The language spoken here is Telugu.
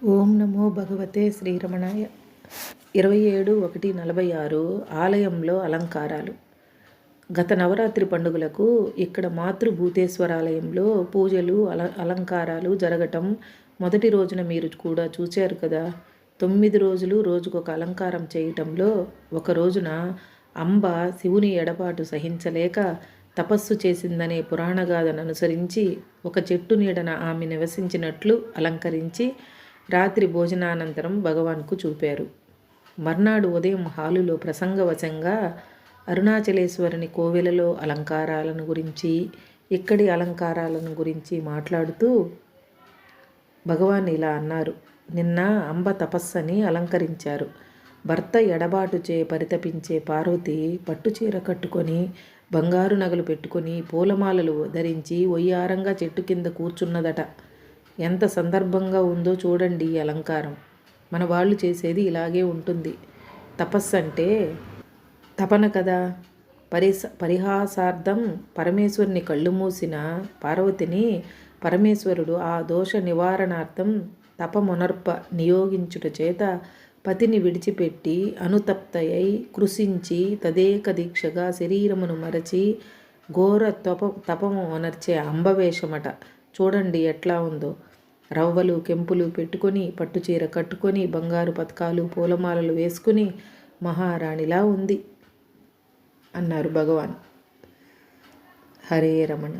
ఓం నమో భగవతే శ్రీరమణాయ. 27/1/46 ఆలయంలో అలంకారాలు. గత నవరాత్రి పండుగలకు ఇక్కడ మాతృభూతేశ్వరాలయంలో పూజలు అలంకారాలు జరగటం మొదటి రోజున మీరు కూడా చూశారు కదా. 9 రోజులు రోజుకొక అలంకారం చేయటంలో ఒక రోజున అంబ శివుని ఎడబాటు సహించలేక తపస్సు చేసిందనే పురాణగాథను అనుసరించి ఒక చెట్టు నీడన ఆమె నివసించినట్లు అలంకరించి రాత్రి భోజనానంతరం భగవాన్కు చూపారు. మర్నాడు ఉదయం హాలులో ప్రసంగవశంగా అరుణాచలేశ్వరుని కోవెలలో అలంకారాలను గురించి, ఇక్కడి అలంకారాలను గురించి మాట్లాడుతూ భగవాన్ ఇలా అన్నారు. నిన్న అంబ తపస్సని అలంకరించారు. భర్త ఎడబాటుచే పరితపించే పార్వతి పట్టుచీర కట్టుకొని, బంగారు నగలు పెట్టుకొని, పూలమాలలు ధరించి ఒయ్యారంగా చెట్టు కింద కూర్చున్నదట. ఎంత సందర్భంగా ఉందో చూడండి ఈ అలంకారం. మన వాళ్ళు చేసేది ఇలాగే ఉంటుంది. తపస్సు అంటే తపన కదా. పరిహాసార్థం పరమేశ్వరుని కళ్ళు మూసిన పార్వతిని పరమేశ్వరుడు ఆ దోష నివారణార్థం తపమునర్ప నియోగించుట చేత పతిని విడిచిపెట్టి అనుతప్తయై కృషించి తదేక దీక్షగా శరీరమును మరచి ఘోర తపము అనర్చే అంబవేషమట. చూడండి ఎట్లా ఉందో. రవ్వలు కెంపులు పెట్టుకొని, పట్టుచీర కట్టుకొని, బంగారు పతకాలు పూలమాలలు వేసుకుని మహారాణిలా ఉంది అన్నారు భగవాన్. హరే రమణ.